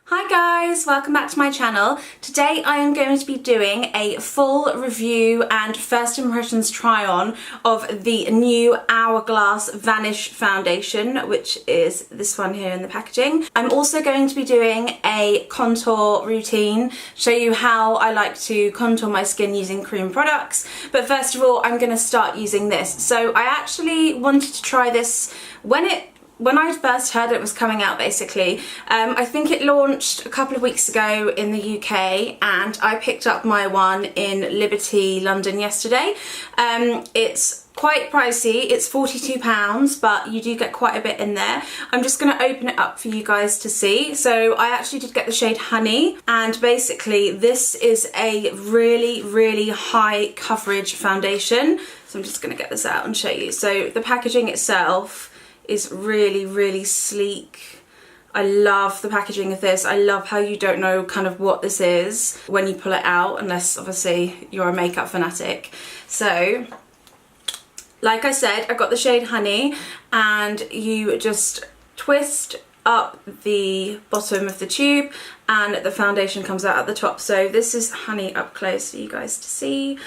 Hi guys, welcome back to my channel. Today I am going to be doing a full review and first impressions try on of the new Hourglass Vanish foundation, which is this one here in the packaging. I'm also going to be doing a contour routine, show you how I like to contour my skin using cream products. But first of all, I'm going to start using this. So I actually wanted to try this when I first heard it was coming out, basically. I think it launched a couple of weeks ago in the UK and I picked up my one in Liberty, London yesterday. It's quite pricey, it's £42, but you do get quite a bit in there. I'm just going to open it up for you guys to see. So I actually did get the shade Honey, and basically this is a really high coverage foundation. So I'm just going to get this out and show you. So the packaging itself is really sleek. I love the packaging of this. I love how you don't know kind of what this is when you pull it out, unless obviously you're a makeup fanatic. So like I said, I got the shade Honey, and you just twist up the bottom of the tube and the foundation comes out at the top. So this is Honey up close for you guys to see.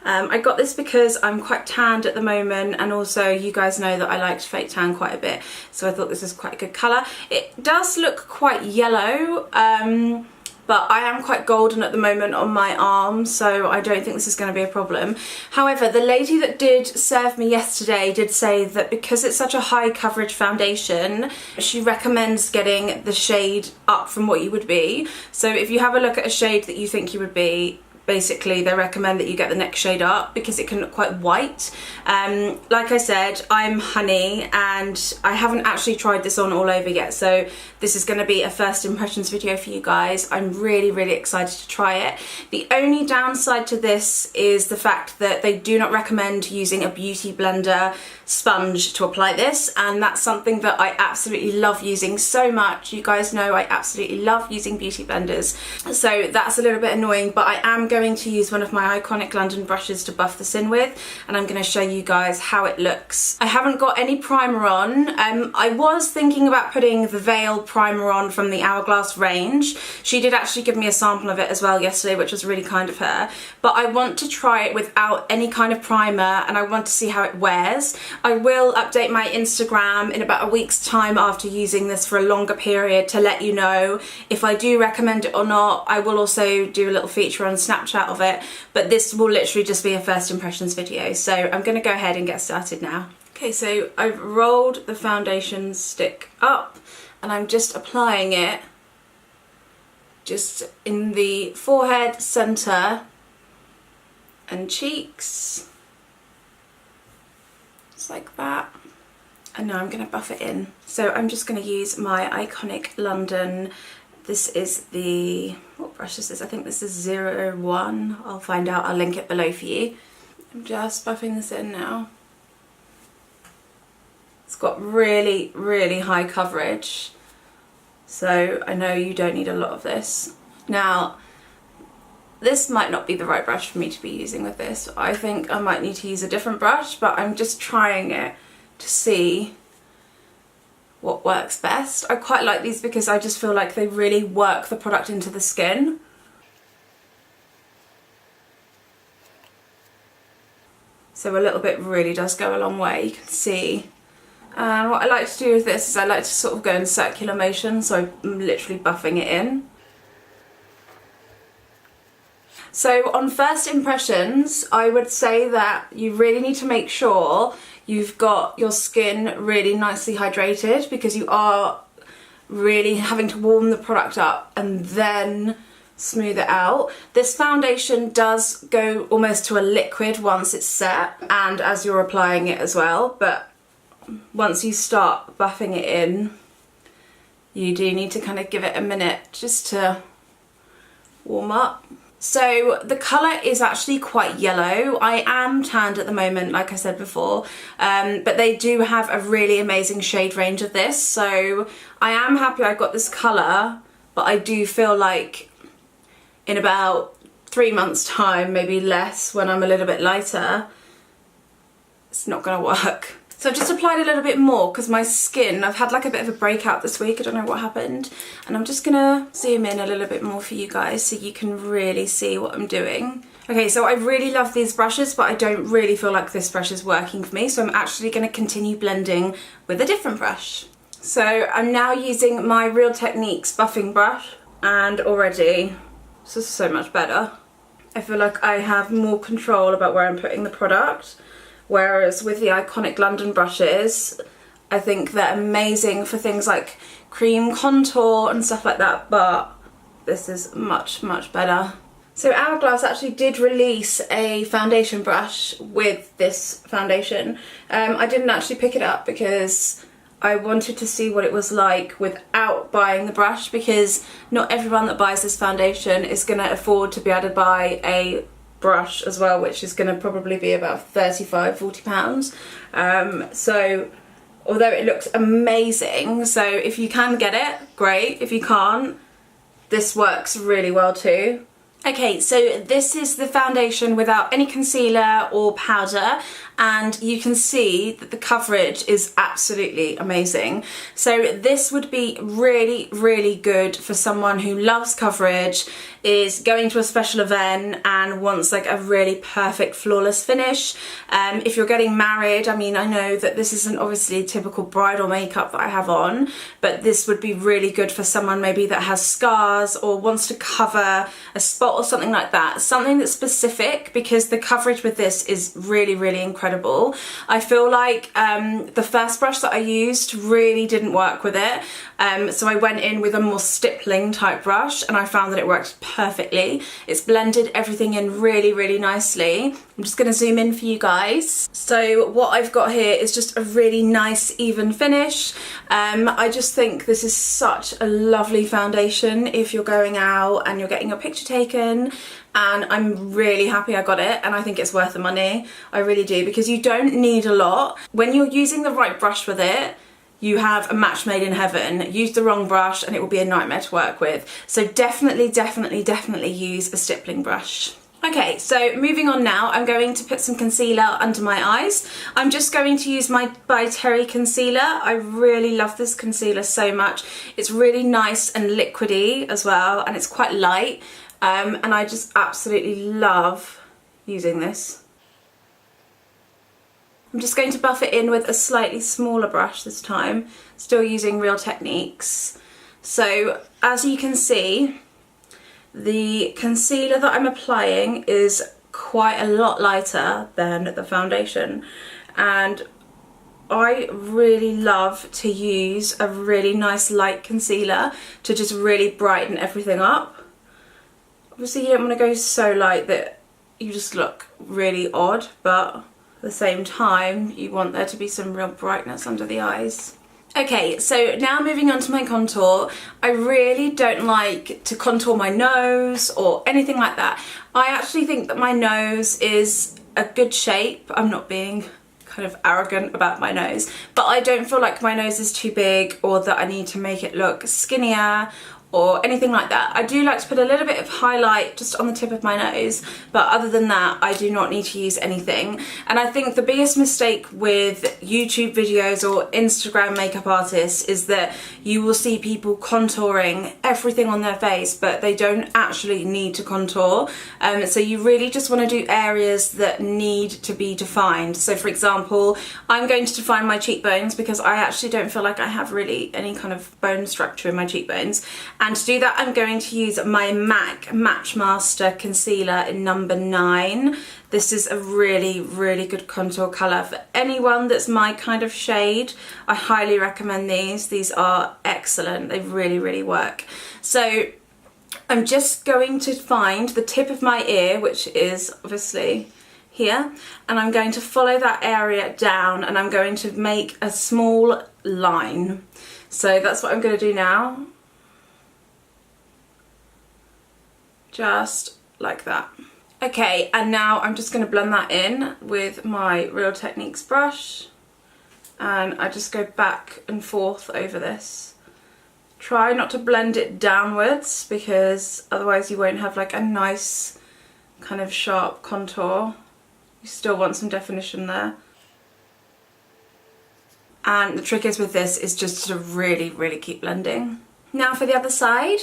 I got this because I'm quite tanned at the moment, and also you guys know that I like to fake tan quite a bit, so I thought this was quite a good colour. It does look quite yellow, but I am quite golden at the moment on my arm, so I don't think this is going to be a problem. However, the lady that did serve me yesterday did say that because it's such a high coverage foundation, she recommends getting the shade up from what you would be. So if you have a look at a shade that you think you would be, basically they recommend that you get the next shade up because it can look quite white. Like I said, I'm Honey and I haven't actually tried this on all over yet, so this is going to be a first impressions video for you guys. I'm really excited to try it. The only downside to this is the fact that they do not recommend using a beauty blender sponge to apply this, and that's something that I absolutely love using so much. You guys know I absolutely love using beauty blenders, so that's a little bit annoying, but I am going to use one of my iconic London brushes to buff this in with, and I'm going to show you guys how it looks. I haven't got any primer on. I was thinking about putting the Veil primer on from the Hourglass range. She did actually give me a sample of it as well yesterday, which was really kind of her, but I want to try it without any kind of primer and I want to see how it wears. I will update my Instagram in about a week's time after using this for a longer period to let you know if I do recommend it or not. I will also do a little feature on Snapchat of it, but this will literally just be a first impressions video. So I'm going to go ahead and get started now. Okay, so I've rolled the foundation stick up and I'm just applying it just in the forehead, centre and cheeks. Just like that. And now I'm going to buff it in. So I'm just going to use my iconic London. This is the, what brush is this? I think this is 01. I'll find out, I'll link it below for you. I'm just buffing this in now. It's got really high coverage, so I know you don't need a lot of this. Now, this might not be the right brush for me to be using with this. I think I might need to use a different brush, but I'm just trying it to see what works best. I quite like these because I just feel like they really work the product into the skin. So a little bit really does go a long way, you can see. And what I like to do with this is I like to sort of go in circular motion, so I'm literally buffing it in. So on first impressions, I would say that you really need to make sure you've got your skin really nicely hydrated, because you are really having to warm the product up and then smooth it out. This foundation does go almost to a liquid once it's set and as you're applying it as well, but once you start buffing it in, you do need to kind of give it a minute just to warm up. So the colour is actually quite yellow. I am tanned at the moment, like I said before, but they do have a really amazing shade range of this, so I am happy I got this colour, but I do feel like in about 3 months' time, maybe less, when I'm a little bit lighter, it's not going to work. So I've just applied a little bit more because my skin, I've had like a bit of a breakout this week, I don't know what happened. And I'm just gonna zoom in a little bit more for you guys so you can really see what I'm doing. Okay, so I really love these brushes, but I don't really feel like this brush is working for me, so I'm actually gonna continue blending with a different brush. So I'm now using my Real Techniques buffing brush, and already this is so much better. I feel like I have more control about where I'm putting the product, whereas with the Iconic London brushes, I think they're amazing for things like cream contour and stuff like that, but this is much, much better. So Hourglass actually did release a foundation brush with this foundation. I didn't actually pick it up because I wanted to see what it was like without buying the brush, because not everyone that buys this foundation is going to afford to be able to buy a brush as well, which is going to probably be about £35–40. So although it looks amazing, so if you can get it, great. If you can't, this works really well too. Okay, so this is the foundation without any concealer or powder, and you can see that the coverage is absolutely amazing. So this would be really, really good for someone who loves coverage, is going to a special event and wants like a really perfect flawless finish. If you're getting married, I mean, I know that this isn't obviously typical bridal makeup that I have on, but this would be really good for someone maybe that has scars or wants to cover a spot or something like that. Something that's specific, because the coverage with this is really, really incredible. I feel like the first brush that I used really didn't work with it. So I went in with a more stippling type brush and I found that it worked perfectly. It's blended everything in really, really nicely. I'm just going to zoom in for you guys. So what I've got here is just a really nice even finish. I just think this is such a lovely foundation if you're going out and you're getting your picture taken, and I'm really happy I got it, and I think it's worth the money. I really do, because you don't need a lot. When you're using the right brush with it, you have a match made in heaven. Use the wrong brush and it will be a nightmare to work with. So definitely, definitely, definitely use a stippling brush. Okay, so moving on now, I'm going to put some concealer under my eyes. I'm just going to use my By Terry concealer. I really love this concealer so much. It's really nice and liquidy as well, and it's quite light. And I just absolutely love using this. I'm just going to buff it in with a slightly smaller brush this time, still using Real Techniques. So as you can see, the concealer that I'm applying is quite a lot lighter than the foundation, and I really love to use a really nice light concealer to just really brighten everything up. Obviously you don't want to go so light that you just look really odd, but at the same time you want there to be some real brightness under the eyes. Okay, so now moving on to my contour. I really don't like to contour my nose or anything like that. I actually think that my nose is a good shape. I'm not being kind of arrogant about my nose, but I don't feel like my nose is too big or that I need to make it look skinnier or anything like that. I do like to put a little bit of highlight just on the tip of my nose, but other than that I do not need to use anything. And I think the biggest mistake with YouTube videos or Instagram makeup artists is that you will see people contouring everything on their face, but they don't actually need to contour. So you really just want to do areas that need to be defined. So for example, I'm going to define my cheekbones because I actually don't feel like I have really any kind of bone structure in my cheekbones. And to do that, I'm going to use my MAC Matchmaster Concealer in number 9. This is a really, really good contour colour for anyone that's my kind of shade. I highly recommend these. These are excellent. They really, really work. So I'm just going to find the tip of my ear, which is obviously here, and I'm going to follow that area down and I'm going to make a small line. So that's what I'm going to do now. Just like that. Okay, and now I'm just going to blend that in with my Real Techniques brush, and I just go back and forth over this. Try not to blend it downwards because otherwise you won't have like a nice kind of sharp contour. You still want some definition there. And the trick is with this is just to really keep blending. Now for the other side.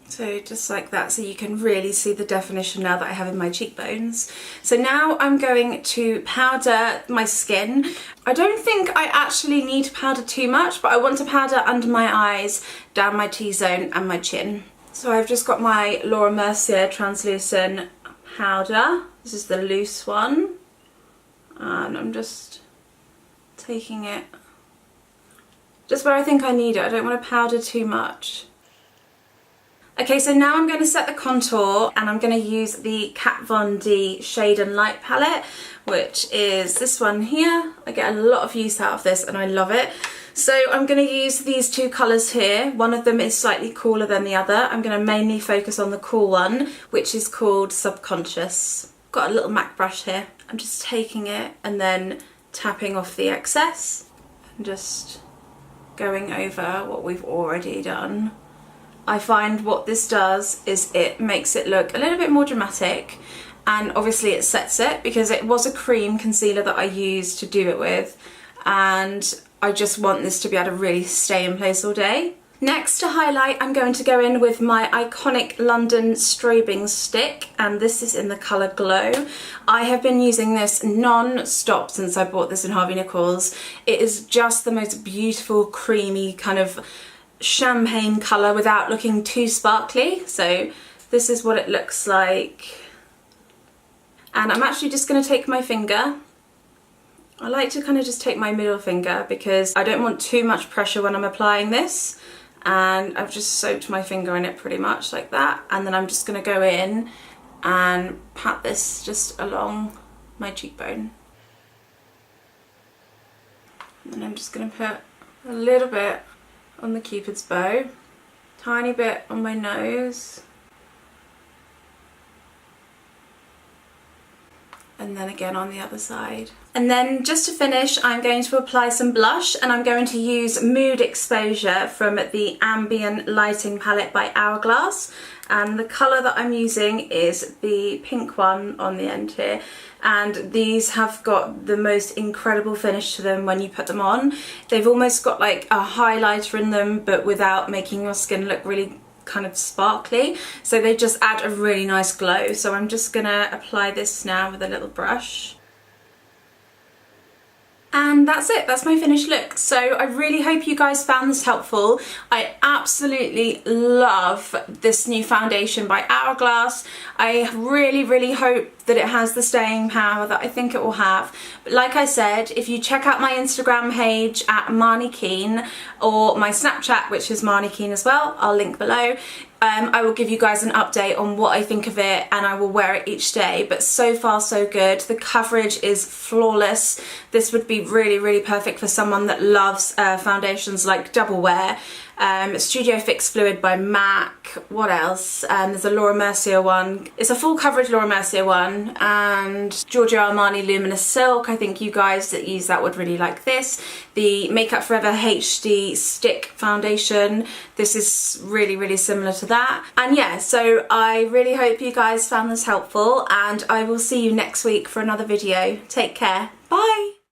So just like that, so you can really see the definition now that I have in my cheekbones. So now I'm going to powder my skin. I don't think I actually need to powder too much, but I want to powder under my eyes, down my T-zone and my chin. So I've just got my Laura Mercier translucent powder. This is the loose one. And I'm just taking it just where I think I need it. I don't want to powder too much. Okay, so now I'm going to set the contour, and I'm going to use the Kat Von D Shade and Light palette, which is this one here. I get a lot of use out of this and I love it. So I'm going to use these two colours here. One of them is slightly cooler than the other. I'm going to mainly focus on the cool one, which is called Subconscious. Got a little MAC brush here. I'm just taking it and then tapping off the excess and just going over what we've already done. I find what this does is it makes it look a little bit more dramatic, and obviously it sets it because it was a cream concealer that I used to do it with, and I just want this to be able to really stay in place all day. Next, to highlight, I'm going to go in with my iconic London strobing stick, and this is in the colour Glow. I have been using this non-stop since I bought this in Harvey Nichols. It is just the most beautiful, creamy kind of champagne colour without looking too sparkly. So this is what it looks like. And I'm actually just going to take my finger. I like to kind of just take my middle finger because I don't want too much pressure when I'm applying this. And I've just soaked my finger in it pretty much like that. And then I'm just going to go in and pat this just along my cheekbone. And then I'm just going to put a little bit on the Cupid's bow, tiny bit on my nose, and then again on the other side. And then just to finish, I'm going to apply some blush, and I'm going to use Mood Exposure from the Ambient Lighting palette by Hourglass, and the colour that I'm using is the pink one on the end here. And these have got the most incredible finish to them when you put them on. They've almost got like a highlighter in them, but without making your skin look really kind of sparkly. So they just add a really nice glow. So I'm just gonna apply this now with a little brush. And that's it, that's my finished look. So I really hope you guys found this helpful. I absolutely love this new foundation by Hourglass. I really hope that it has the staying power that I think it will have. But like I said, if you check out my Instagram page at Marni Keane, or my Snapchat, which is Marni Keane as well, I'll link below, I will give you guys an update on what I think of it, and I will wear it each day. But so far so good. The coverage is flawless. This would be really perfect for someone that loves foundations like double wear. Studio Fix Fluid by MAC. What else? There's a Laura Mercier one. It's a full coverage Laura Mercier one, and Giorgio Armani Luminous Silk. I think you guys that use that would really like this. The Makeup Forever HD Stick Foundation. This is really similar to that. And yeah, so I really hope you guys found this helpful, and I will see you next week for another video. Take care. Bye!